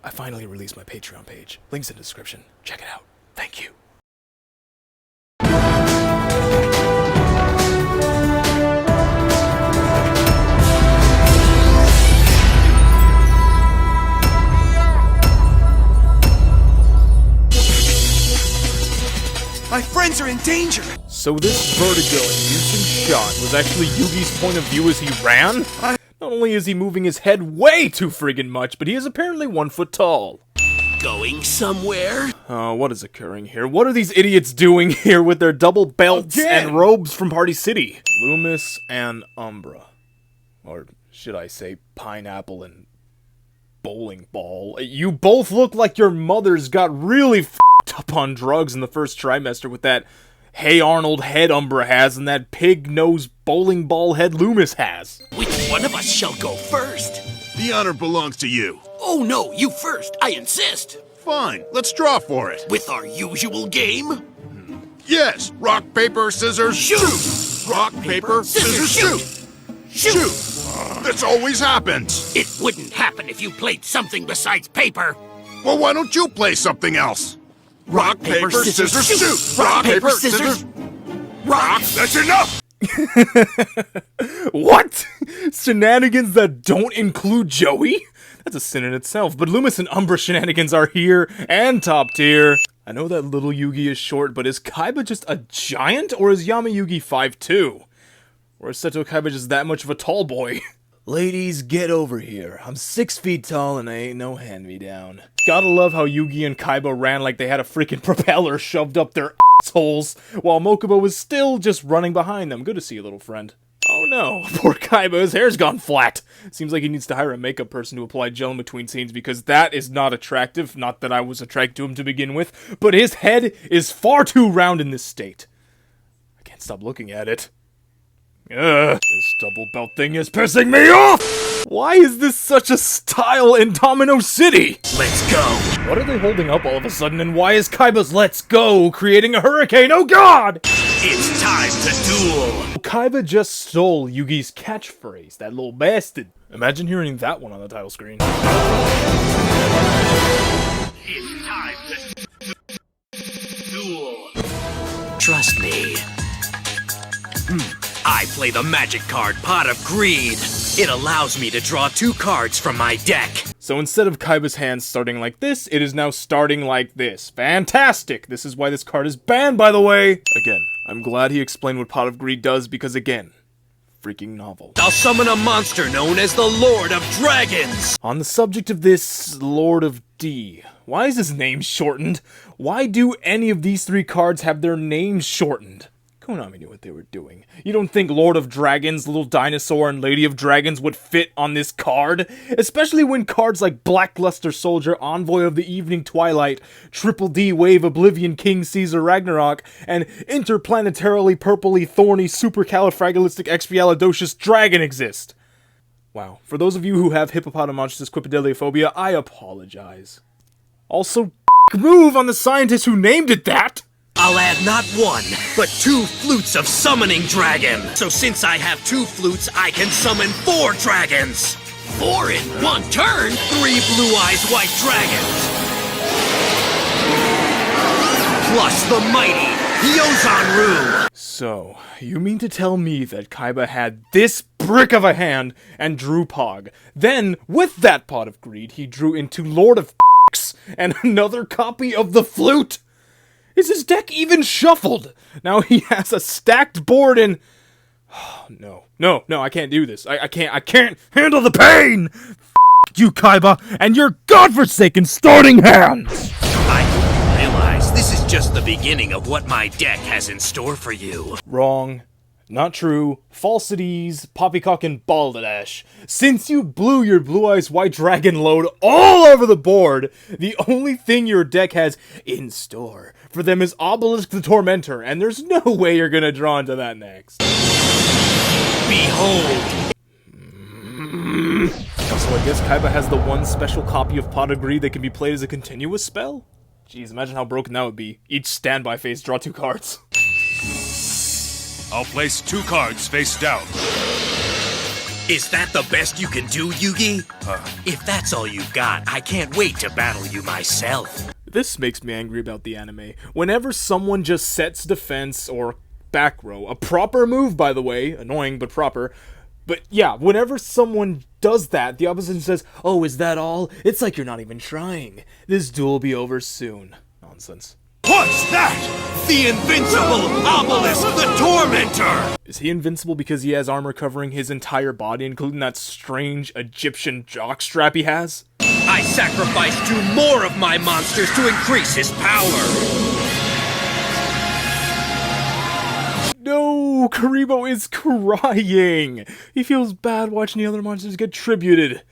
I finally released my Patreon page. Links in the description. Check it out. Thank you. My friends are in danger! So this vertigo-inducing shot was actually Yugi's point of view as he ran? Not only is he moving his head way too friggin' much, but he is apparently 1 foot tall. Going somewhere? What is occurring here? What are these idiots doing here with their double belts and robes from Party City? Loomis and Umbra. Or should I say Pineapple and Bowling Ball. You both look like your mothers got really f***ed up on drugs in the first trimester with that Hey Arnold head Umbra has and that pig-nosed bowling ball head Loomis has. Which one of us shall go first? The honor belongs to you. Oh no, you first, I insist. Fine, let's draw for it. With our usual game? Yes, rock, paper, scissors, Shoot! Rock, paper, scissors, shoot! Shoot! This always happens. It wouldn't happen if you played something besides paper. Well, why don't you play something else? Rock, paper, scissors, shoot! Rock, paper, scissors, rock! That's enough! What? Shenanigans that don't include Joey? That's a sin in itself, but Loomis and Umbra shenanigans are here and top tier. I know that little Yugi is short, but is Kaiba just a giant, or is Yama Yugi 5'2"? Or is Seto Kaiba just that much of a tall boy? Ladies, get over here. I'm 6 feet tall and I ain't no hand-me-down. Gotta love how Yugi and Kaiba ran like they had a freaking propeller shoved up their assholes, while Mokuba was still just running behind them. Good to see you, little friend. Oh no, poor Kaiba, his hair's gone flat. Seems like he needs to hire a makeup person to apply gel in between scenes because that is not attractive. Not that I was attracted to him to begin with, but his head is far too round in this state. I can't stop looking at it. This double belt thing is pissing me off! Why is this such a style in Domino City? Let's go! What are they holding up all of a sudden, and why is Kaiba's Let's Go creating a hurricane? Oh god! It's time to duel! Kaiba just stole Yugi's catchphrase, that little bastard. Imagine hearing that one on the title screen. It's time to duel! Trust me. I play the magic card, Pot of Greed. It allows me to draw 2 cards from my deck. So instead of Kaiba's hand starting like this, it is now starting like this. Fantastic! This is why this card is banned, by the way! Again, I'm glad he explained what Pot of Greed does, because again, freaking novel. I'll summon a monster known as the Lord of Dragons! On the subject of this Lord of D, why is his name shortened? Why do any of these 3 cards have their names shortened? Konami knew what they were doing. You don't think Lord of Dragons, Little Dinosaur, and Lady of Dragons would fit on this card? Especially when cards like Blackluster Soldier, Envoy of the Evening Twilight, Triple D Wave Oblivion King Caesar Ragnarok, and interplanetarily purpley thorny supercalifragilisticexpialidocious dragon exist. Wow, for those of you who have hippopotamonstrous quipedaliophobia, I apologize. Also, move on the scientist who named it that! I'll add not 1, but 2 flutes of summoning dragon. So since I have 2 flutes, I can summon 4 dragons. 4 in 1 turn? 3 blue eyes white dragons. Plus the mighty Hyozanru. So, you mean to tell me that Kaiba had this brick of a hand and drew Pog. Then, with that Pot of Greed, he drew into Lord of and another copy of the flute? Is his deck even shuffled? Now he has a stacked board and... Oh, no, I can't do this. I can't handle the pain! You, Kaiba, and your godforsaken starting hands! I hope you realize this is just the beginning of what my deck has in store for you. Wrong. Not true. Falsities, poppycock, and balderdash. Since you blew your Blue Eyes White Dragon load all over the board, the only thing your deck has in store for them is Obelisk the Tormentor, and there's no way you're gonna draw into that next. Behold! So I guess Kaiba has the one special copy of Pot of Greed that can be played as a continuous spell? Jeez, imagine how broken that would be. Each standby phase, draw 2 cards. I'll place 2 cards face down. Is that the best you can do, Yugi? If that's all you've got, I can't wait to battle you myself. This makes me angry about the anime. Whenever someone just sets defense or back row, a proper move, by the way, annoying but proper, but yeah, whenever someone does that, the opposition says, "Oh, is that all? It's like you're not even trying. This duel will be over soon." Nonsense. What's that? The invincible Obelisk the Tormentor! Is he invincible because he has armor covering his entire body, including that strange Egyptian jockstrap he has? I sacrificed 2 more of my monsters to increase his power! No, Karibo is crying. He feels bad watching the other monsters get tributed.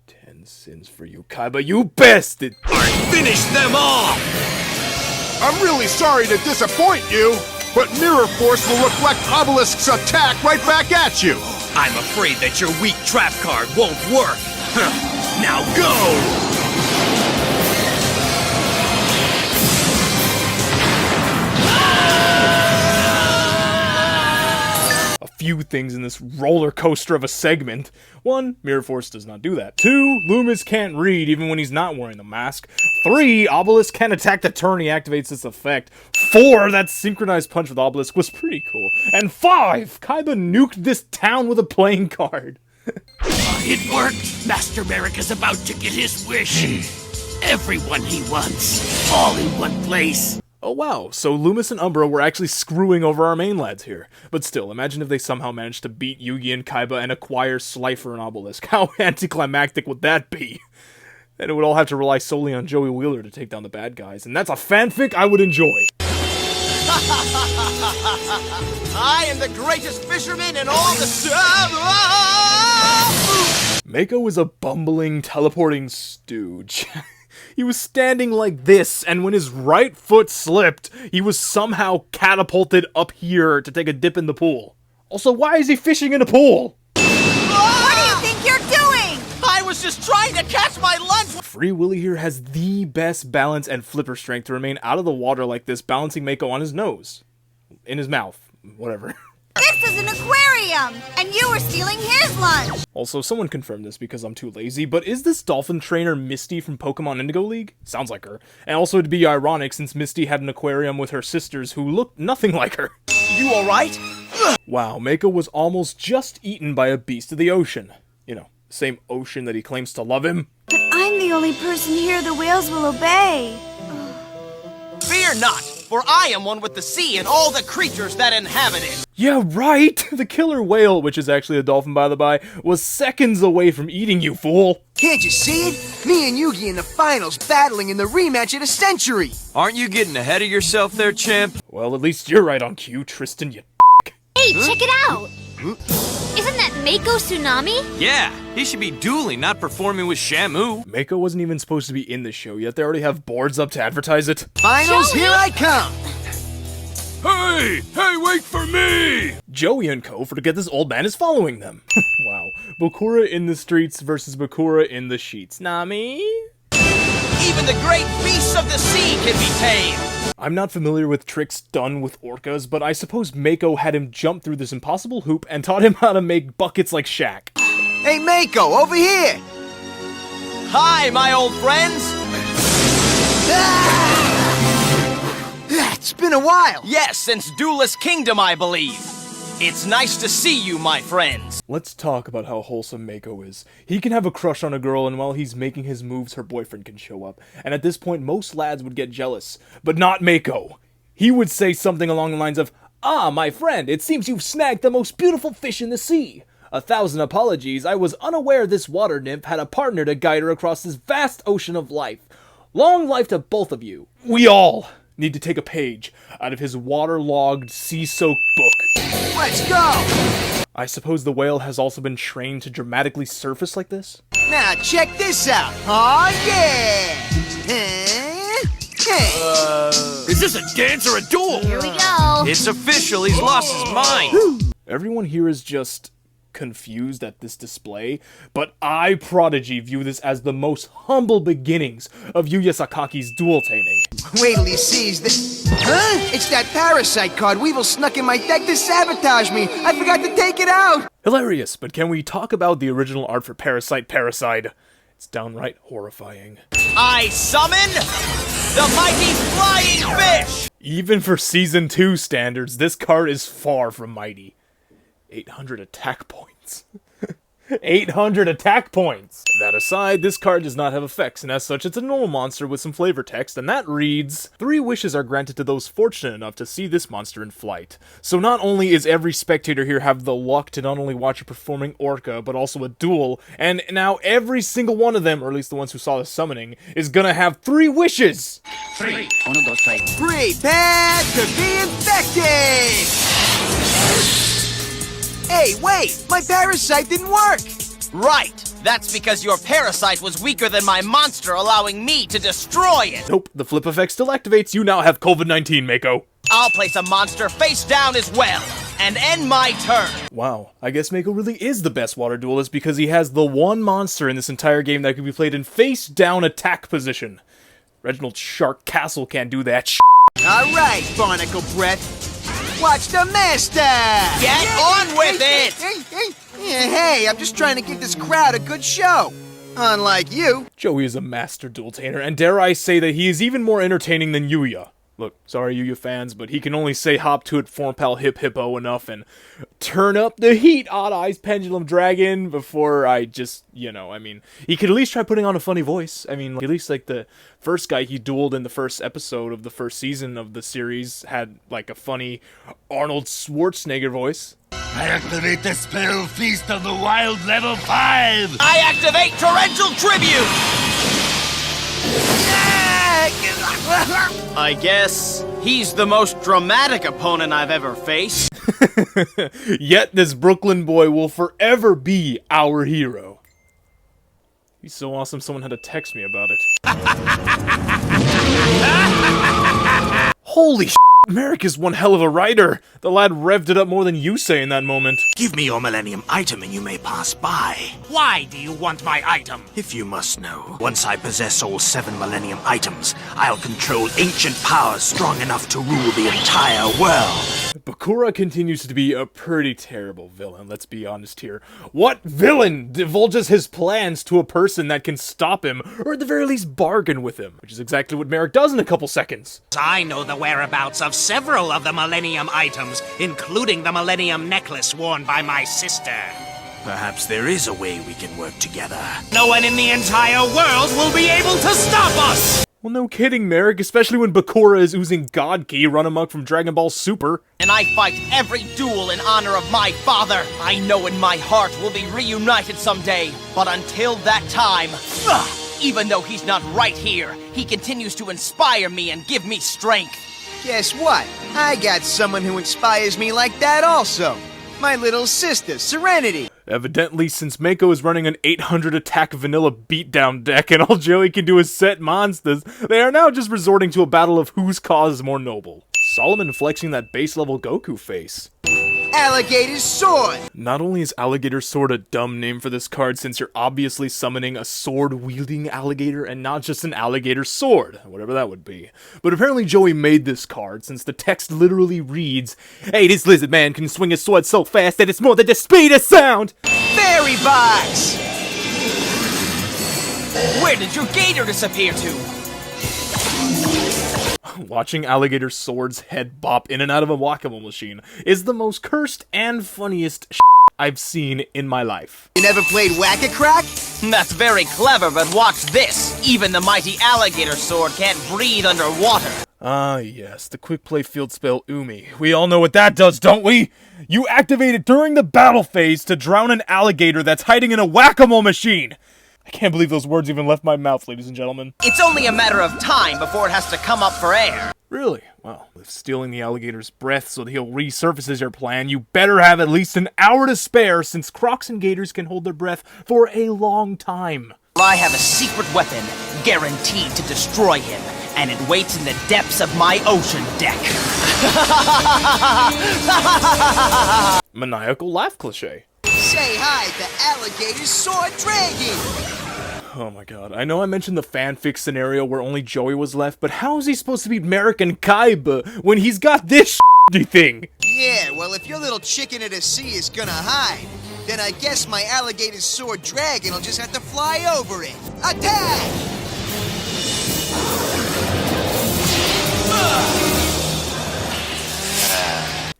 10 sins for you, Kaiba, you bastard! Finish them all! I'm really sorry to disappoint you, but Mirror Force will reflect Obelisk's attack right back at you! I'm afraid that your weak trap card won't work. Now go! A few things in this roller coaster of a segment. 1, Mirror Force does not do that. 2, Loomis can't read even when he's not wearing the mask. 3, Obelisk can't attack the turn he activates this effect. 4, that synchronized punch with Obelisk was pretty cool. And 5, Kaiba nuked this town with a playing card. It worked! Master Merrick is about to get his wish. Everyone he wants, all in one place. Oh wow, so Loomis and Umbra were actually screwing over our main lads here. But still, imagine if they somehow managed to beat Yugi and Kaiba and acquire Slifer and Obelisk. How anticlimactic would that be? Then it would all have to rely solely on Joey Wheeler to take down the bad guys, and that's a fanfic I would enjoy. I am the greatest fisherman in all the Mako is a bumbling, teleporting stooge. He was standing like this, and when his right foot slipped, he was somehow catapulted up here to take a dip in the pool. Also, why is he fishing in a pool? What do you think you're doing? I was just trying to catch my lunch! Free Willy here has the best balance and flipper strength to remain out of the water like this, balancing Mako on his nose. In his mouth. Whatever. This is an aquarium, and you were stealing his lunch. Also, someone confirmed this because I'm too lazy, but is this dolphin trainer Misty from Pokemon Indigo League? Sounds like her. And also it'd be ironic since Misty had an aquarium with her sisters who looked nothing like her. You alright? Wow, Mako was almost just eaten by a beast of the ocean. You know, the same ocean that he claims to love him. But I'm the only person here the whales will obey. Fear not, for I am one with the sea and all the creatures that inhabit it. Yeah, right! The killer whale, which is actually a dolphin by the by, was seconds away from eating you, fool! Can't you see it? Me and Yugi in the finals battling in the rematch in a century. Aren't you getting ahead of yourself there, champ? Well, at least you're right on cue, Tristan, you Hey, check it out! Isn't that Mako Tsunami? Yeah, he should be dueling, not performing with Shamu. Mako wasn't even supposed to be in the show, yet they already have boards up to advertise it. Finals, here I come. Hey, wait for me! Joey and co. forget this old man is following them. Wow. Bakura in the streets versus Bakura in the sheets. Nami? Even the great beasts of the sea can be tamed. I'm not familiar with tricks done with orcas, but I suppose Mako had him jump through this impossible hoop and taught him how to make buckets like Shaq. Hey, Mako, over here. Hi, my old friends. It's been a while. Yes, since Duelist Kingdom, I believe. It's nice to see you, my friends. Let's talk about how wholesome Mako is. He can have a crush on a girl, and while he's making his moves, her boyfriend can show up. And at this point, most lads would get jealous. But not Mako. He would say something along the lines of, "Ah, my friend, it seems you've snagged the most beautiful fish in the sea. 1,000 apologies, I was unaware this water nymph had a partner to guide her across this vast ocean of life. Long life to both of you." We all need to take a page out of his waterlogged, sea-soaked book. Let's go. I suppose the whale has also been trained to dramatically surface like this? Now check this out. Aw, yeah. Is this a dance or a duel? Here we go. It's official, he's lost his mind. Everyone here is just confused at this display, but I, Prodigy, view this as the most humble beginnings of Yuya Sakaki's duel-taining. Wait till he sees this. Huh? It's that Parasite card Weevil snuck in my deck to sabotage me. I forgot to take it out. Hilarious, but can we talk about the original art for Parasite? It's downright horrifying. I summon the mighty flying fish! Even for Season 2 standards, this card is far from mighty. 800 attack points. 800 attack points! That aside, this card does not have effects, and as such, it's a normal monster with some flavor text, and that reads, 3 wishes are granted to those fortunate enough to see this monster in flight. So not only is every spectator here have the luck to not only watch a performing orca, but also a duel, and now every single one of them, or at least the ones who saw the summoning, is gonna have 3 wishes! Prepare to be infected! Hey, wait! My Parasite didn't work! Right! That's because your parasite was weaker than my monster, allowing me to destroy it! Nope, the flip effect still activates. You now have COVID-19, Mako. I'll place a monster face down as well, and end my turn! Wow, I guess Mako really is the best water duelist because he has the one monster in this entire game that can be played in face-down attack position. Reginald Shark Castle can't do that Alright, Barnacle Breath. Watch the master! Get on with it! Hey, I'm just trying to give this crowd a good show. Unlike you. Joey is a master duel-tainer, and dare I say that he is even more entertaining than Yuya. Look, sorry Yuya fans, but he can only say hop to it, form pal hip hippo enough and turn up the heat, Odd Eyes Pendulum Dragon before I just, he could at least try putting on a funny voice. I mean, at least like the first guy he dueled in the first episode of the first season of the series had like a funny Arnold Schwarzenegger voice. I activate the spell Feast of the Wild level 5! I activate Torrential Tribute! I guess he's the most dramatic opponent I've ever faced. Yet this Brooklyn boy will forever be our hero. He's so awesome someone had to text me about it. Holy shit, Merrick is one hell of a writer. The lad revved it up more than you say in that moment. Give me your Millennium item and you may pass by. Why do you want my item? If you must know, once I possess all 7 Millennium items, I'll control ancient powers strong enough to rule the entire world. Bakura continues to be a pretty terrible villain, let's be honest here. What villain divulges his plans to a person that can stop him, or at the very least bargain with him? Which is exactly what Merrick does in a couple seconds. I know the whereabouts of several of the Millennium items, including the Millennium necklace worn by my sister. Perhaps there is a way we can work together. No one in the entire world will be able to stop us! Well, no kidding, Merrick, especially when Bakura is oozing God Ki run amok from Dragon Ball Super. And I fight every duel in honor of my father. I know in my heart we'll be reunited someday, but until that time, even though he's not right here, he continues to inspire me and give me strength. Guess what? I got someone who inspires me like that also. My little sister, Serenity. Evidently, since Mako is running an 800 attack vanilla beatdown deck and all Joey can do is set monsters, they are now just resorting to a battle of whose cause is more noble. Solomon flexing that base level Goku face. Alligator's Sword! Not only is Alligator Sword a dumb name for this card since you're obviously summoning a sword-wielding alligator and not just an alligator sword, whatever that would be, but apparently Joey made this card since the text literally reads, "Hey, this lizard man can swing his sword so fast that it's more than the speed of sound!" Fairy Box! Where did your gator disappear to? Watching Alligator Sword's head bop in and out of a whack-a-mole machine is the most cursed and funniest I've seen in my life. You never played Whack-A-Crack? That's very clever, but watch this. Even the mighty alligator sword can't breathe underwater. Ah, yes, the quick play field spell Umi. We all know what that does, don't we? You activate it during the battle phase to drown an alligator that's hiding in a whack-a-mole machine. I can't believe those words even left my mouth, ladies and gentlemen. It's only a matter of time before it has to come up for air. Really? Well, if stealing the alligator's breath so that he'll resurface is your plan, you better have at least an hour to spare since crocs and gators can hold their breath for a long time. I have a secret weapon, guaranteed to destroy him, and it waits in the depths of my ocean deck. Maniacal laugh cliche. So say hi to Alligator Sword Dragon! Oh my god, I know I mentioned the fanfic scenario where only Joey was left, but how is he supposed to beat Merrick and Kaiba when he's got this thing? Yeah, well, if your little chicken of the sea is gonna hide, then I guess my Alligator Sword Dragon will just have to fly over it. Attack!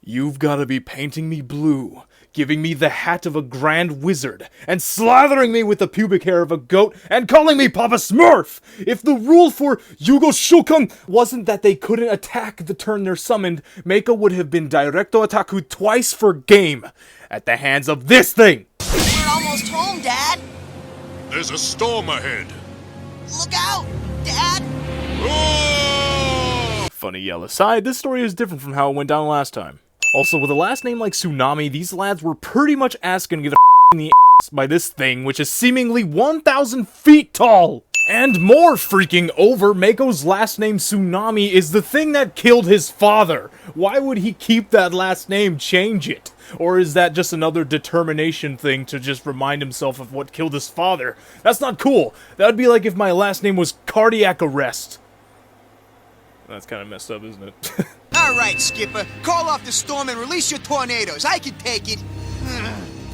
You've gotta be painting me blue, giving me the hat of a grand wizard, and slathering me with the pubic hair of a goat, and calling me Papa Smurf! If the rule for Yugo Shokung wasn't that they couldn't attack the turn they're summoned, Mako would have been Directo Ataku twice per game, at the hands of this thing! We're almost home, Dad. There's a storm ahead. Look out, Dad. Funny yell aside, this story is different from how it went down last time. Also, with a last name like Tsunami, these lads were pretty much asking to get a in the ass by this thing, which is seemingly 1,000 feet tall! And more freaking over, Mako's last name Tsunami is the thing that killed his father! Why would he keep that last name, change it? Or is that just another determination thing to just remind himself of what killed his father? That's not cool! That would be like if my last name was Cardiac Arrest. That's kind of messed up, isn't it? Alright, Skipper, call off the storm and release your tornadoes. I can take it.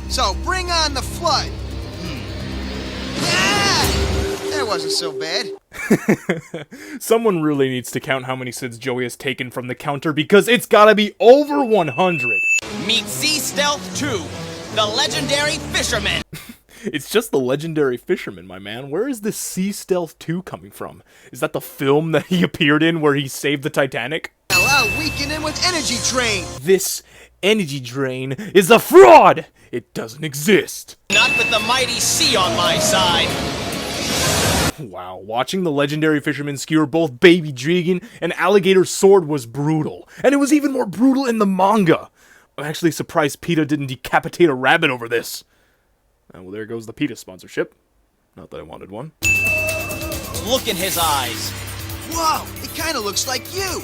So, bring on the flood. That wasn't so bad. Someone really needs to count how many SIDS Joey has taken from the counter because it's gotta be over 100. Meet Sea Stealth 2, the legendary Fisherman. It's just the legendary Fisherman, my man. Where is this Sea Stealth 2 coming from? Is that the film that he appeared in where he saved the Titanic? Well, I'll weaken him with Energy Drain. This energy drain is a fraud! It doesn't exist. Not with the mighty sea on my side. Wow, watching the legendary Fisherman skewer both Baby Dragon and Alligator Sword was brutal. And it was even more brutal in the manga. I'm actually surprised PETA didn't decapitate a rabbit over this. Well, there goes the PETA sponsorship. Not that I wanted one. Look in his eyes. Whoa, it kind of looks like you.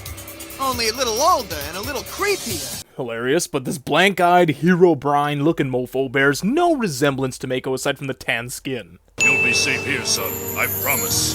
Only a little older and a little creepier. Hilarious, but this blank-eyed, Herobrine-looking mofo bears no resemblance to Mako aside from the tan skin. You'll be safe here, son. I promise.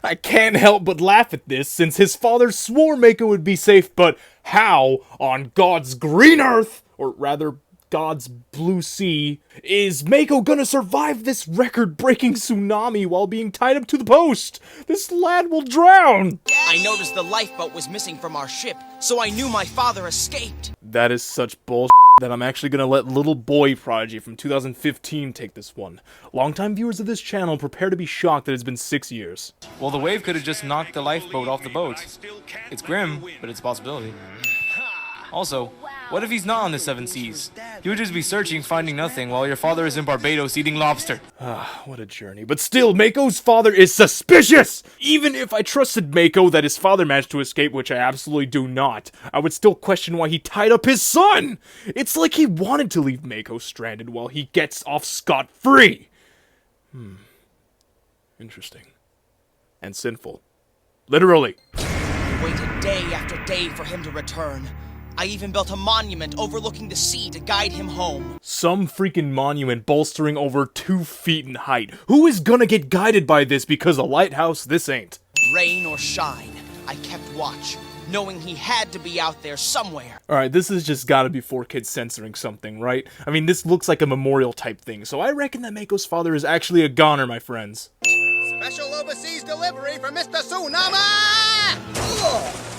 I can't help but laugh at this, since his father swore Mako would be safe, but how, on God's green earth, or rather, God's blue sea, is Mako gonna survive this record-breaking tsunami while being tied up to the post? This lad will drown! I noticed the lifeboat was missing from our ship, so I knew my father escaped. That is such bullshit that I'm actually gonna let Little Boy Prodigy from 2015 take this one. Longtime viewers of this channel prepare to be shocked that it's been 6 years. Well, the wave could have just knocked the lifeboat off the boat. It's grim, but it's a possibility. Also, what if he's not on the Seven Seas? He would just be searching, finding nothing, while your father is in Barbados eating lobster. Ah, what a journey. But still, Mako's father is suspicious! Even if I trusted Mako that his father managed to escape, which I absolutely do not, I would still question why he tied up his son! It's like he wanted to leave Mako stranded while he gets off scot-free! Interesting. And sinful. Literally. I waited day after day for him to return. I even built a monument overlooking the sea to guide him home. Some freaking monument bolstering over 2 feet in height. Who is gonna get guided by this because a lighthouse this ain't? Rain or shine, I kept watch, knowing he had to be out there somewhere. Alright, this has just gotta be 4Kids censoring something, right? I mean, this looks like a memorial type thing, so I reckon that Mako's father is actually a goner, my friends. Special overseas delivery for Mr. Tsunami!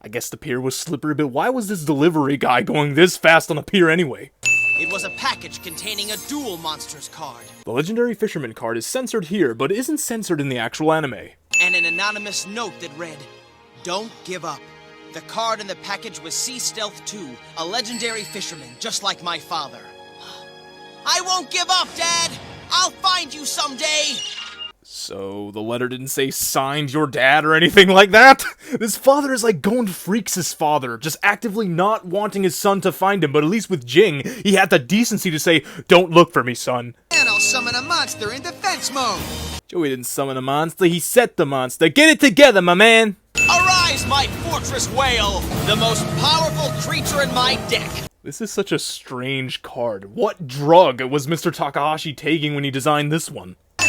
I guess the pier was slippery, but why was this delivery guy going this fast on a pier anyway? It was a package containing a Duel Monsters card. The legendary Fisherman card is censored here, but isn't censored in the actual anime. And an anonymous note that read, "Don't give up." The card in the package was Sea Stealth 2, a legendary fisherman, just like my father. I won't give up, Dad! I'll find you someday! So, the letter didn't say signed your dad or anything like that? This father is like Goned Freaks' father, just actively not wanting his son to find him, but at least with Jing, he had the decency to say, "Don't look for me, son." And I'll summon a monster in defense mode! Joey didn't summon a monster, he set the monster. Get it together, my man! Arise, my fortress whale, the most powerful creature in my deck! This is such a strange card. What drug was Mr. Takahashi taking when he designed this one? The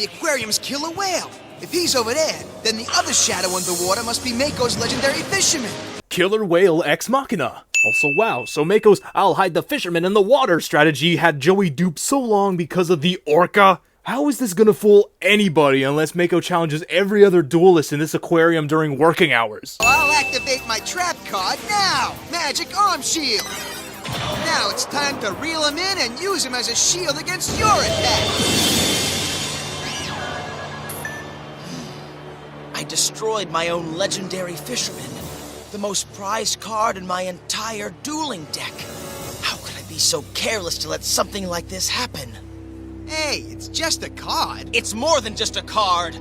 aquarium's killer whale. If he's over there, then the other shadow underwater must be Mako's legendary fisherman. Killer Whale Ex Machina. Also, wow, so Mako's "I'll hide the fisherman in the water" strategy had Joey duped so long because of the orca? How is this gonna fool anybody unless Mako challenges every other duelist in this aquarium during working hours? I'll activate my trap card now! Magic Arm Shield! Now it's time to reel him in and use him as a shield against your attack! I destroyed my own legendary fisherman, the most prized card in my entire dueling deck. How could I be so careless to let something like this happen? Hey, it's just a card. It's more than just a card.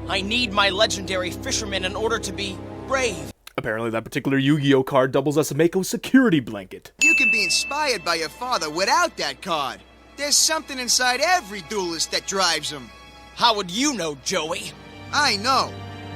I need my legendary fisherman in order to be brave. Apparently that particular Yu-Gi-Oh card doubles as a Mako's security blanket. You can be inspired by your father without that card. There's something inside every duelist that drives him. How would you know, Joey? I know.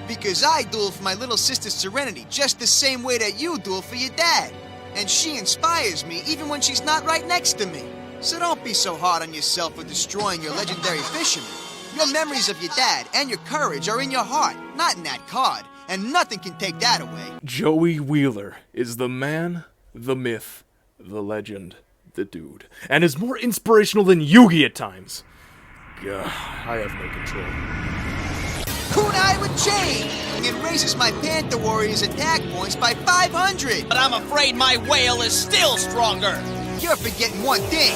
Because I duel for my little sister Serenity just the same way that you duel for your dad. And she inspires me even when she's not right next to me. So don't be so hard on yourself for destroying your legendary fisherman. Your memories of your dad and your courage are in your heart, not in that card. And nothing can take that away. Joey Wheeler is the man, the myth, the legend, the dude. And is more inspirational than Yugi at times. Gah, I have no control. Kunai with chain! It raises my Panther Warrior's attack points by 500! But I'm afraid my whale is still stronger! You're forgetting one thing.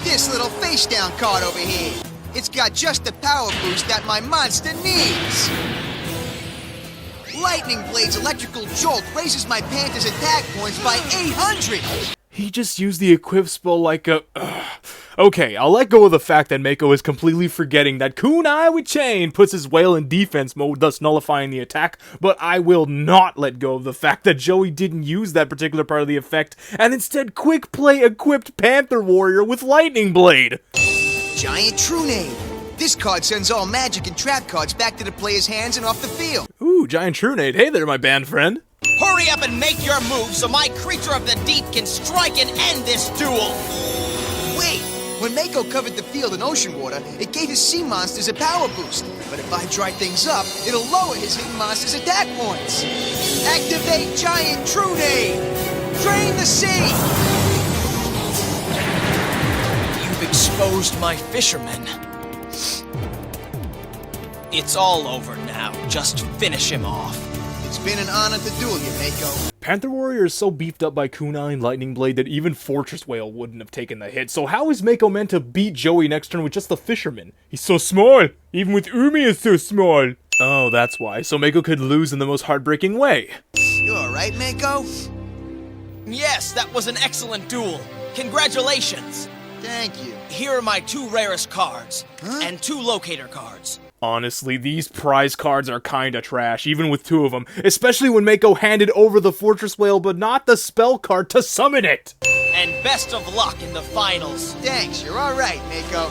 This little face down card over here. It's got just the power boost that my monster needs! Lightning Blade's electrical jolt raises my Panther's attack points by 800! He just used the equip spell like a... Okay, I'll let go of the fact that Mako is completely forgetting that Kunai with Chain puts his whale in defense mode, thus nullifying the attack, but I will not let go of the fact that Joey didn't use that particular part of the effect, and instead quick play equipped Panther Warrior with Lightning Blade! Giant Trunade! This card sends all magic and trap cards back to the player's hands and off the field. Ooh, Giant Trunade. Hey there, my band friend. Hurry up and make your move so my creature of the deep can strike and end this duel! Wait! When Mako covered the field in ocean water, it gave his sea monsters a power boost. But if I dry things up, it'll lower his hidden monster's attack points. Activate Giant Trunade! Drain the sea! You've exposed my fisherman. It's all over now. Just finish him off. It's been an honor to duel you, Mako. Panther Warrior is so beefed up by Kunai and Lightning Blade that even Fortress Whale wouldn't have taken the hit, so how is Mako meant to beat Joey next turn with just the Fisherman? He's so small! Even with Umi is so small! Oh, that's why. So Mako could lose in the most heartbreaking way. You alright, Mako? Yes, that was an excellent duel. Congratulations! Thank you. Here are my 2 rarest cards, and 2 locator cards. Honestly, these prize cards are kinda trash, even with 2 of them, especially when Mako handed over the Fortress Whale but not the spell card to summon it! And best of luck in the finals. Thanks, you're alright, Mako.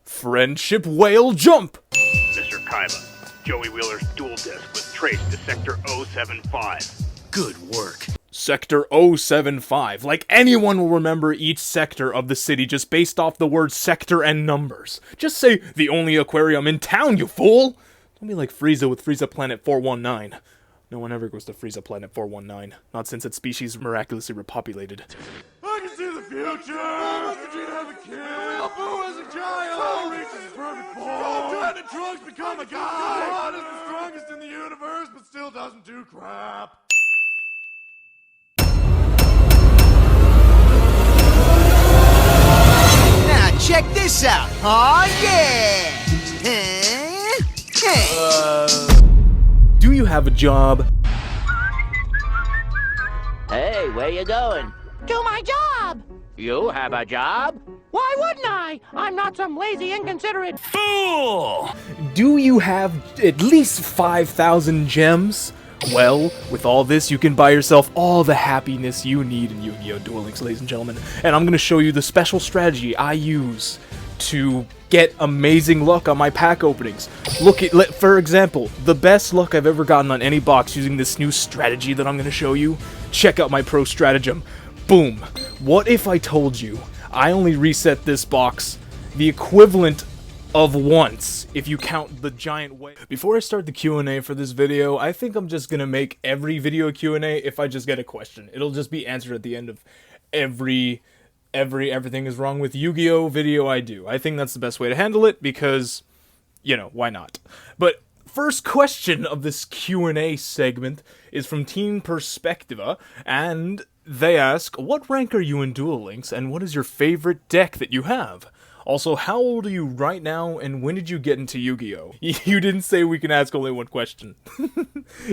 Friendship Whale Jump! Mr. Kaiba, Joey Wheeler's duel disc was traced to Sector 075. Good work. Sector 075. Like anyone will remember each sector of the city just based off the word sector and numbers. Just say the only aquarium in town, you fool! Don't be like Frieza with Frieza Planet 419. No one ever goes to Frieza Planet 419. Not since its species miraculously repopulated. I can see the future! Vegeta have a kid! Boo as a child! Reaches his perfect form! Trying to Trunks become a guy! God is the strongest in the universe, but still doesn't do crap! Now check this out! Aw, yeah! Do you have a job? Hey, where you going? To my job! You have a job? Why wouldn't I? I'm not some lazy, inconsiderate Fool! Do you have at least 5,000 gems? Well, with all this, you can buy yourself all the happiness you need in Yu-Gi-Oh! Duel Links, ladies and gentlemen. And I'm going to show you the special strategy I use to get amazing luck on my pack openings. For example, the best luck I've ever gotten on any box using this new strategy that I'm going to show you. Check out my pro stratagem. Boom. What if I told you I only reset this box the equivalent of once if you count the giant wave? Before I start the Q&A for this video, I think I'm just going to make every video Q&A if I just get a question. It'll just be answered at the end of everything is wrong with Yu-Gi-Oh video I do. I think that's the best way to handle it because, you know, why not? But first question of this Q&A segment is from Team Perspectiva, and they ask, what rank are you in Duel Links, and what is your favorite deck that you have? Also, how old are you right now, and when did you get into Yu-Gi-Oh? You didn't say we can ask only one question.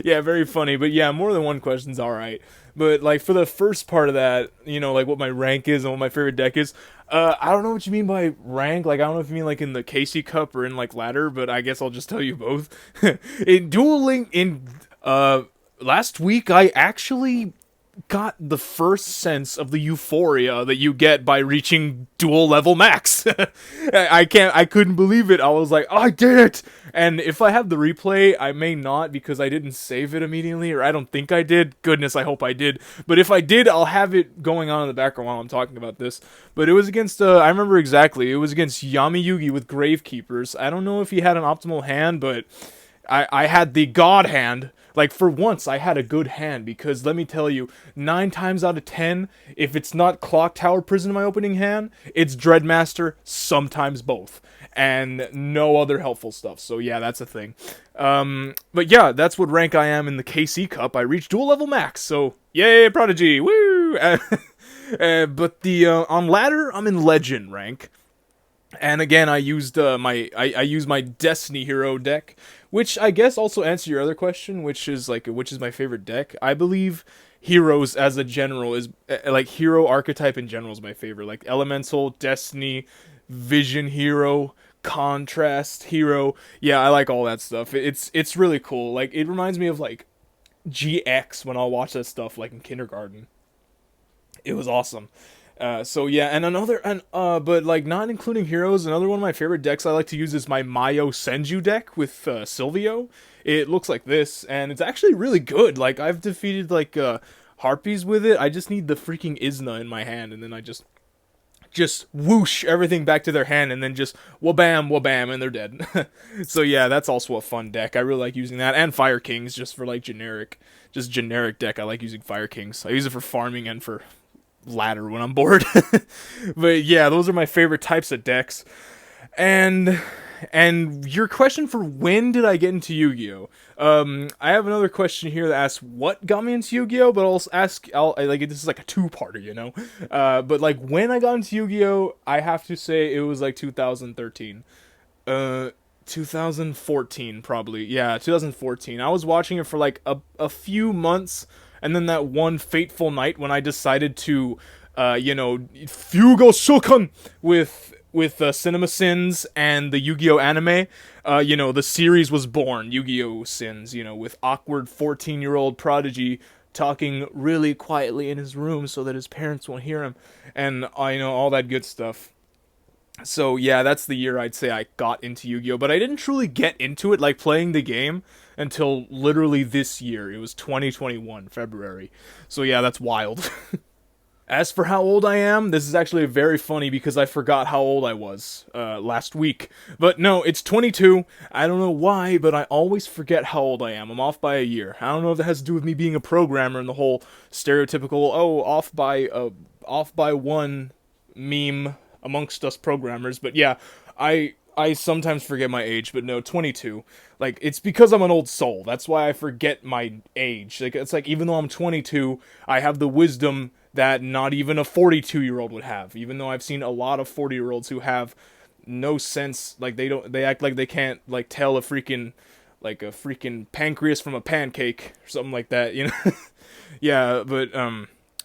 Yeah, very funny, but yeah, more than one question's alright. But, like, for the first part of that, you know, like, what my rank is and what my favorite deck is, I don't know what you mean by rank. Like, I don't know if you mean, like, in the KC Cup or in, like, ladder, but I guess I'll just tell you both. In Duel Link, last week, I actually got the first sense of the euphoria that you get by reaching dual level max. I couldn't believe it. I was like, oh, I did it! And if I have the replay, I may not because I didn't save it immediately, or I don't think I did. Goodness, I hope I did. But if I did, I'll have it going on in the background while I'm talking about this. But it was against, I remember exactly, it was against Yami Yugi with Gravekeepers. I don't know if he had an optimal hand, but I had the God hand. Like, for once, I had a good hand, because let me tell you, 9 times out of 10, if it's not Clock Tower Prison in my opening hand, it's Dreadmaster, sometimes both, and no other helpful stuff, so yeah, that's a thing. But yeah, that's what rank I am in the KC Cup. I reached dual level max, so yay, Prodigy, woo! But on ladder, I'm in Legend rank. And again, I used I used my Destiny Hero deck, which I guess also answers your other question, which is my favorite deck. I believe Heroes as a general is like hero archetype in general is my favorite. Like Elemental, Destiny, Vision Hero, Contrast Hero. Yeah, I like all that stuff. It's really cool. Like, it reminds me of like GX when I'll watch that stuff like in kindergarten. It was awesome. So yeah, but like not including Heroes, another one of my favorite decks I like to use is my Mayo Senju deck with Silvio. It looks like this, and it's actually really good. Like, I've defeated like Harpies with it. I just need the freaking Izna in my hand, and then I just whoosh everything back to their hand, and then just wabam, wabam, and they're dead. So yeah, that's also a fun deck. I really like using that, and Fire Kings just for like generic deck. I like using Fire Kings. I use it for farming and for ladder when I'm bored. But yeah, those are my favorite types of decks. And your question for when did I get into Yu-Gi-Oh? I have another question here that asks what got me into Yu-Gi-Oh, but like this is like a two-parter, you know. But like when I got into Yu-Gi-Oh, I have to say it was like 2013. 2014 probably. Yeah, 2014. I was watching it for like a few months. And then that one fateful night when I decided to, Fugo Shokan with Cinema Sins and the Yu-Gi-Oh anime, the series was born, Yu-Gi-Oh Sins, with awkward 14-year-old Prodigy talking really quietly in his room so that his parents won't hear him, and, all that good stuff. So yeah, that's the year I'd say I got into Yu-Gi-Oh, but I didn't truly get into it, like playing the game, until literally this year. It was 2021, February. So yeah, that's wild. As for how old I am, this is actually very funny because I forgot how old I was last week. But no, it's 22. I don't know why, but I always forget how old I am. I'm off by a year. I don't know if that has to do with me being a programmer and the whole stereotypical, off by one meme amongst us programmers. But yeah, I sometimes forget my age, but no, 22. Like, it's because I'm an old soul. That's why I forget my age. Like, it's like, even though I'm 22, I have the wisdom that not even a 42-year-old would have. Even though I've seen a lot of 40-year-olds who have no sense, like, they act like they can't, like, tell a freaking pancreas from a pancake, or something like that, you know? Yeah, but,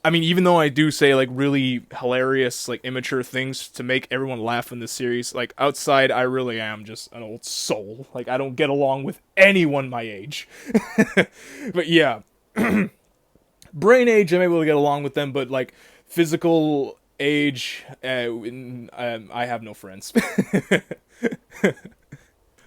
I mean, even though I do say, like, really hilarious, like, immature things to make everyone laugh in this series, like, outside, I really am just an old soul. Like, I don't get along with anyone my age. But, yeah. Brain age, I'm able to get along with them, but, like, physical age, I have no friends.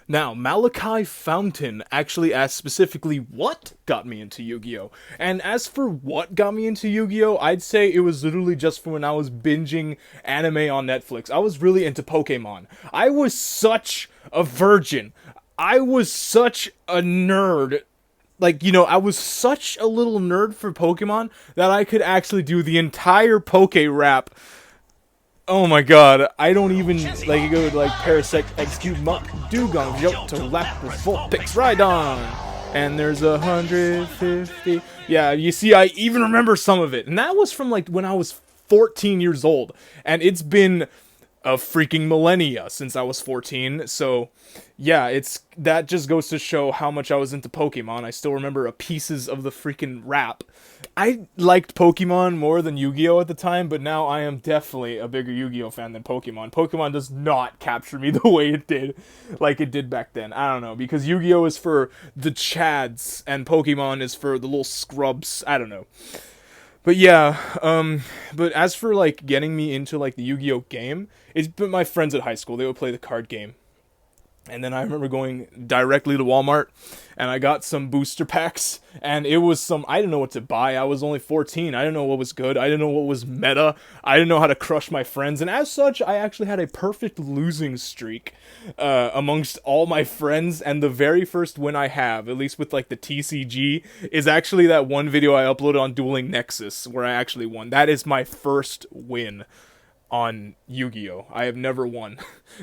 Now, Malachi Fountain actually asked specifically what got me into Yu-Gi-Oh! And as for what got me into Yu-Gi-Oh!, I'd say it was literally just from when I was binging anime on Netflix. I was really into Pokemon. I was such a virgin. I was such a nerd. Like, you know, I was such a little nerd for Pokemon that I could actually do the entire Poke rap. Oh my god, I don't even, like, go like Parasect, Execute, Muck, Dugong, Johto, Lapras, Vulpix, Rhydon, and there's 150, yeah, you see, I even remember some of it, and that was from, like, when I was 14 years old, and it's been a freaking millennia since I was 14, so, yeah, that just goes to show how much I was into Pokemon. I still remember pieces of the freaking rap. I liked Pokemon more than Yu-Gi-Oh! At the time, but now I am definitely a bigger Yu-Gi-Oh! Fan than Pokemon. Pokemon does not capture me the way it did, like it did back then. I don't know, because Yu-Gi-Oh! Is for the Chads, and Pokemon is for the little scrubs. I don't know. But yeah, but as for, like, getting me into, like, the Yu-Gi-Oh! Game, it's been my friends at high school. They would play the card game. And then I remember going directly to Walmart, and I got some booster packs, and it was I didn't know what to buy. I was only 14. I didn't know what was good. I didn't know what was meta. I didn't know how to crush my friends, and as such, I actually had a perfect losing streak amongst all my friends, and the very first win I have, at least with, like, the TCG, is actually that one video I uploaded on Dueling Nexus, where I actually won. That is my first win on Yu-Gi-Oh! I have never won.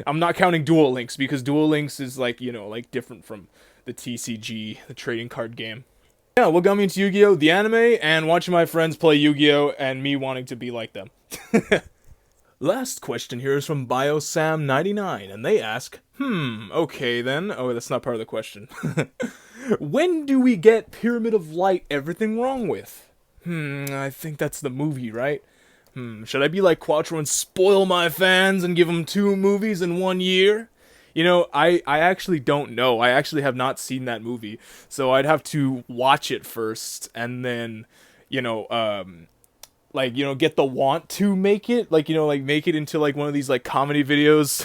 I'm not counting Duel Links, because Duel Links is, like, you know, like, different from the TCG, the trading card game. Yeah, what got me into Yu-Gi-Oh! The anime, and watching my friends play Yu-Gi-Oh! And me wanting to be like them. Last question here is from BioSam99, and they ask, okay then. Oh, that's not part of the question. When do we get Pyramid of Light Everything Wrong With? I think that's the movie, right? Should I be like Quattro and spoil my fans and give them 2 movies in 1 year? You know, I actually don't know. I actually have not seen that movie. So I'd have to watch it first and then, you know, like, you know, get the want to make it. Like, you know, like, make it into, like, one of these, like, comedy videos.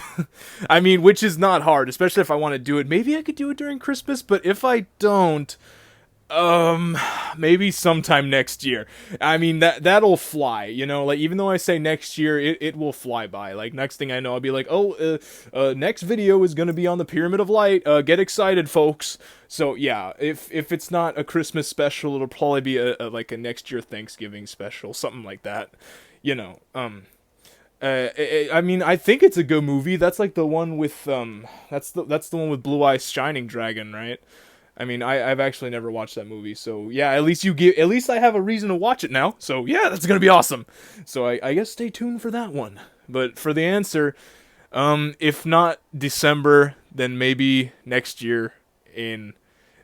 I mean, which is not hard, especially if I want to do it. Maybe I could do it during Christmas, but if I don't, maybe sometime next year. I mean, that'll fly, you know, like, even though I say next year, it will fly by. Like, next thing I know, I'll be like, next video is gonna be on the Pyramid of Light, get excited, folks. So, yeah, if it's not a Christmas special, it'll probably be like a next year Thanksgiving special, something like that, you know. I mean, I think it's a good movie. That's like the one with, that's the one with Blue Eyes Shining Dragon, right? I mean, I've actually never watched that movie, so yeah, at least I have a reason to watch it now, so yeah, that's gonna be awesome. So I guess stay tuned for that one. But for the answer, if not December, then maybe next year in,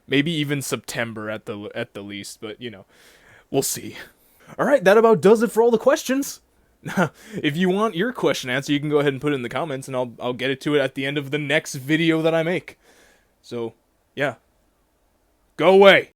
maybe even September at the least, but, you know, we'll see. Alright, that about does it for all the questions. If you want your question answered, you can go ahead and put it in the comments, and I'll get it to it at the end of the next video that I make. So, yeah. Go away!